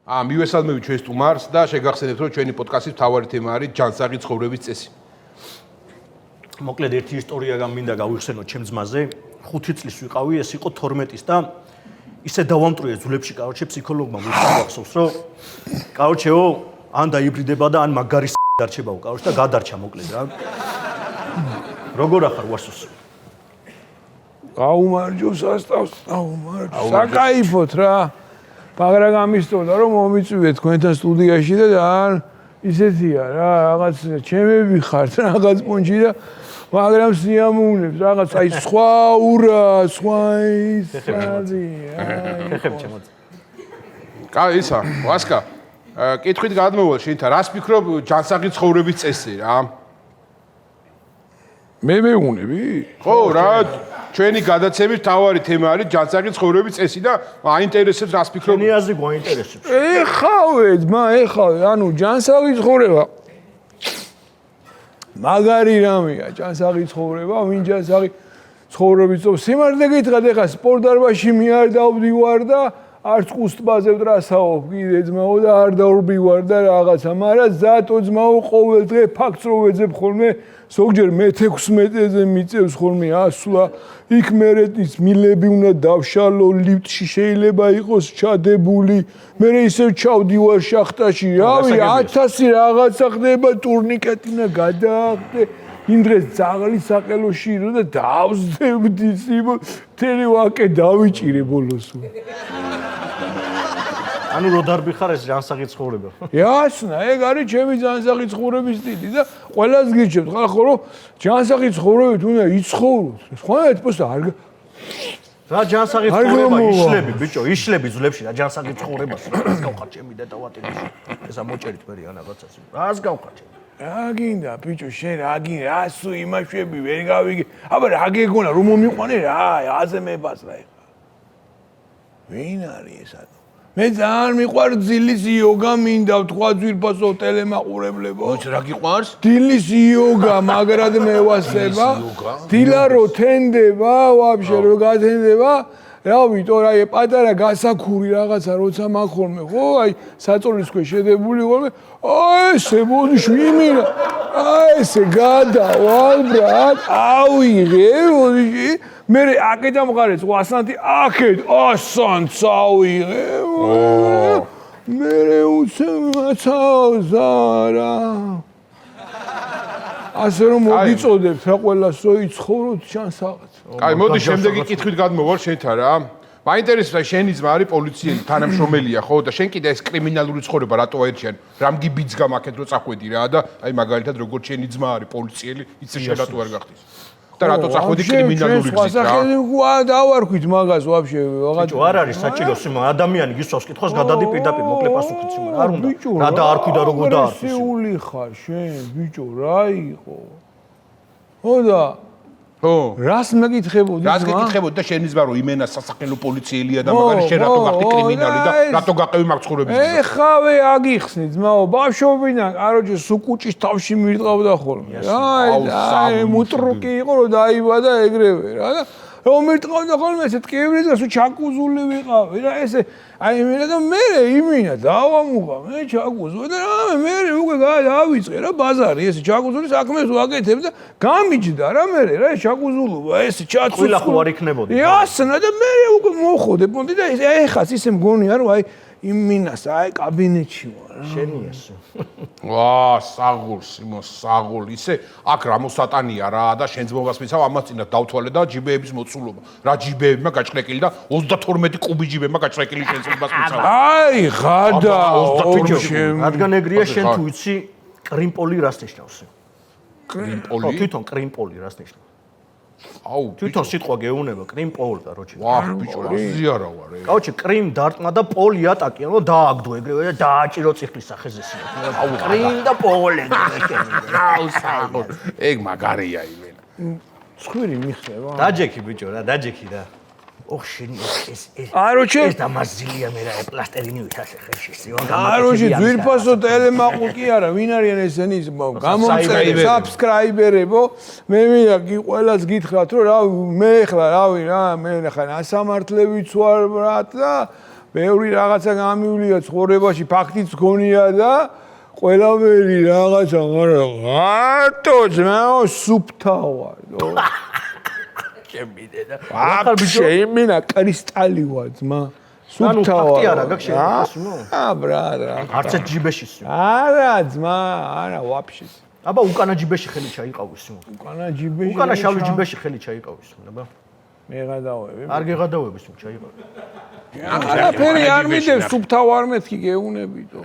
მივესალმები ჩვენ სტუმარს და შეგახსენებთ, რომ ჩვენი პოდკასტის მთავარი თემა არის ჯანსაღი ცხოვრების წესი. მოკლედ ერთი ისტორია მინდა გავიხსენო ჩემ ძმაზე. 5 წლის ვიყავი, ეს იყო 12-ის და ისე დავამტრიე ძვლებში, კაროჩე ფსიქოლოგმა მოგახსოვს, რომ კაროჩეო ან დაიბრიდება და ან მაგარი დარჩებაო, კაროჩე და გადარჩა მოკლედ რა. როგორ ახარ ვასოს? გაუმარჯო სასწავს, გაუმარჯო. საკაიფოთ რა. მაგრამ გამისტოდა რომ მომიწვიეთ თქვენთან სტუდიაში და ძალიან ისეთია რა, რაღაც ჩემები ხართ, რაღაც პუნჩი და მაგრამ სიამოვნებს, რაღაც აი სხვა ურა, სხვა ისარია. ხეხები ჩემოდი. კაი ისა, ვასკა. კითხვით გადმოვალ შენთან, რას ფიქრობ ჯანსაღი ცხოვრების წესი რა? მე მეუნები? ხო რა ჩვენი გადაცემის თავარი თემა არის ჯანსაღი ცხოვრების წესი და აინტერესებს რას ფიქრობ? ჩვენი აზრი გვაინტერესებს. ეხავეთ, ანუ ჯანსაღი ცხოვრება. მაგარი რამეა ჯანსაღი ცხოვრება, ვინ ჯანსაღი ცხოვრების წო სიმართლე გითხრათ, ეხა სპორტ დარბაზში მე არ დავდივარ და არც კუსტბაზე ვდრასაობ კიდე ძმაო და არ დავრბივარ და რაღაცა, მაგრამ ზატო ძმაო ყოველ დღე ფაქტს რო ვეძებ ხოლმე, ზოგჯერ მე-16-ზე მიწევს ხოლმე ასვლა, იქ მერეთის მილები უნდა დავშალო, ლიფტში შეიძლება იყოს ჩადებული, მე ისევ ჩავდივარ შახტაში, რავი, 1000 რაღაცა ხდება, ტურნიკეტი უნდა გადაახდე. იმ დღეს ძაღლი საყელოში ირო და დავსდებდი სიმო, მთელი ვაკე დავიჭირე ბოლოს. ანუ რო დარბიხარ ეს ჯანსაღი ცხოვრება. იასნა, ეგ არის ჩემი ჯანსაღი ცხოვრების სტილი და ყველას გირჩევთ ხალხო, რომ ჯანსაღი ცხოვრებით უნდა იცხოვროთ. ხონეთ პოსტა არ რა ჯანსაღი ცხოვრება იშლები ბიჭო, იშლები ძლებში რა ჯანსაღი ცხოვრებას. რას გავხარ ჩემი დედა ვატიში. ესა მოჭერით მე რაღაცას. რას გავხარ ჩემი? რა გინდა ბიჭო, შენ რა გინდა? რასო იმაშვები ვერ გავიგე. აბა რა გეგონა რომ მომიყვანე რა, აზე მებაზრა ეხა. ვინ არის ეს? მე ძალიან მიყვარს დილის იოგა, მინდა ვთქვა ძვირფასო ტელემაყურებლებო. ოც რა გიყვარს? დილის იოგა, მაგრად მევასება. დილა რო თენდება, ვაფშე რო გათენდება, რა ვიტო რა პატარა გასაქური რაღაცა როცა მახოლმე, ხო, აი საწოლის ქვეშ შედებული ხოლმე. აი ესე ბოდიში მიმინა. აი ესე გადავალ ბრატ, ავიღე ბოდიში. მე აკეთა მყარეს, ასანთი აკეთ, ასანც ავიღე. მე უცემაცავზარა. ასე რომ მოგიწოდებთ რა ყველას რო იცხოვროთ ჩანსაღად. კაი, მოდი შემდეგი კითხვით გადმოვალ შენთან რა. მაინტერესებს შენი ძმა არის პოლიციელი, თანამშრომელია ხო და შენ კიდე ეს კრიმინალური ცხოვრება რატო აერჩიან? რამგი ბიძგა მაქეთ რო წახვედი რა და აი მაგალითად როგორ შენი ძმა არის პოლიციელი, იცი შენ რატო არ გახდის? და რატო წახვედი კრიმინალური გზით რა? დავარქვით მაგას ვაფშე ვაღაც არ არის საჭირო სიმო ადამიანი გისვავს კითხავს გადადი პირდაპირ მოკლე პასუხით სიმო არ უნდა რა დაარქვი და როგორ დაარქვი სული ხარ შენ ბიჭო რა იყო ხო და ხო რას მეკითხებოდი რას გეკითხებოდი და შენი ძმა რომ იმენა სასახელო პოლიციელია და მაგარი შენ რატო გახდი კრიმინალი და რატო გაყევი მაგ ცხოვრების გზაზე ეხავე აგიხსნი ძმაო ბავშვობიდან კაროჯე სუკუჭის თავში მირტყავდა ხოლმე აი მუტრუკი იყო რომ დაიბადა ეგრევე რა და რომ მირტყავდა ხოლმე ესე ტკივრით და ჩაკუზული ვიყავი რა ესე აი მე და მე იმინა დავამუღა მე ჩაკუზო და მე უკვე დავიწყე რა ბაზარი ესე ჩაკუზული საქმეს ვაკეთებ და გამიჯდა რა მე რა ჩაკუზულობა ესე ჩაცუცხო ყველა ხო არ იქნებოდი იასნა და მე უკვე მოხოდე პონდი და ეხას ისე მგონია რომ აი იმინას აი კაბინეტში ვარ შენიას ვა საღულს იმოს საღულ ისე აქ რა მოსატანია რა და შენ ძმობას მიცავ ამას წინათ დავთვალე და ჯიბეების მოცულობა რა ჯიბეებმა გაჭრეკილი და 32 კუბი ჯიბებმა გაჭრეკილი შენ ძმობას მიცავ აი ღადა რადგან ეგრეა შენ თუ იცი კრიმპოლი რას ნიშნავს კრიმპოლი თვითონ კრიმპოლი რას ნიშნავს აუ თვითონ სიტყვა გეუნება კრიმპოლ და როჩი ვა ბიჭო რა ზიარა ვარ ეგ კაუჩი კრიმ დარტყმა და პოლი ატაკიან რომ დააგდო ეგრევე და დააჭირო წიხლის სახეზე სიო აუ კრიმ და პოლი აუ საღო ეგ მაგარია იმენა სხვირი მიხდება დაჯექი ბიჭო რა დაჯექი რა ოხ შენი ეს აროჩე ეს დამაზილია მე რა პლასტერინი ვითასე ხელში სიო აროჩე ძვირფასო ტელემაყურ კი არა ვინ არიან ესენი გამომწერე საბსკრაიბერებო მე მინდა კი ყველას გითხრათ რომ რა მე ხლა რავი რა მე ხან ასამართლევიც ვარ ბრატ და ბევრი რაღაცა გამივლია ცხოვრებაში ფაქტიც გონია და ყველაფერი რაღაცა რატო ძმაო სუფთა ვარ ახალ ბიჭო იმინა კრისტალი ვარ ძმა სუფთა ვარ ფაქტი არა გაქვს შენ ბრატ რა არც ჯიბეში არა ძმა არა ვაფშე აბა უკანა ჯიბეში ხელი ჩაიყავის უკანა ჯიბეში უკანა შავი ჯიბეში ხელი ჩაიყავის აბა მე გადავები არ გეღადავების ჩაიყავი არაფერი არ მიდევ სუფთა ვარ მეთქი გეუნებიდო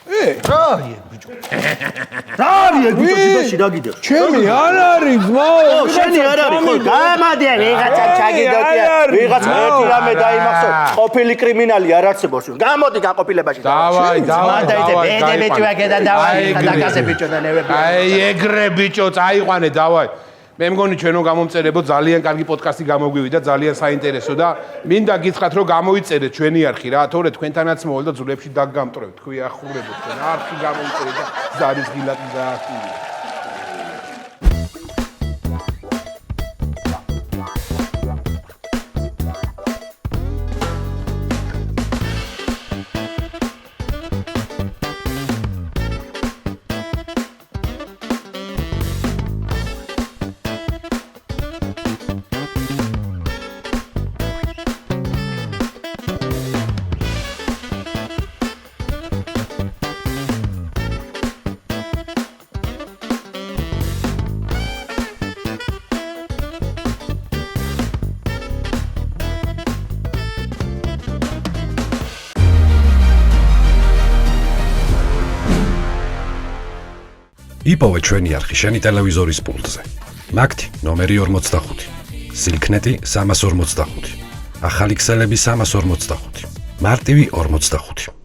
რა არის ბიჭო? რა არის ბიჭო ძიბაში რა გიდევ? ჩემი არ არის ძმა. შენი არ არის ხო? გამადე ვიღაცა ჩაგიდოთია. ვიღაცა ერთი რამე დაიმახსო. ყოფილი კრიმინალი არ არსებობს. გამოდი გაყოფილებაში. დავაი. ბედე ბიჭო აქედან დავაი. დაკაზე ბიჭო და ნევები. აი ეგრე ბიჭო, წაიყვანე, დავაი. მე მგონი ჩვენო გამომწერებო ძალიან კარგი პოდკასტი გამოგვივიდა, ძალიან საინტერესო და მინდა გითხრათ რომ გამოიწერეთ ჩვენი არხი რა, თორე თქვენთანაც მოვალ და ძვლებში დაგგამტრევთ, თქვი ახურებოთ თქვენ არხი გამოიწერეთ და ზარის გილაკი დაახტივია. იპოვე ჩვენი არხი შენი ტელევიზორის პულტზე. მაგთი ნომერი 45. სილქნეტი 345. ახალი ქსელები 345. მარტივი 45.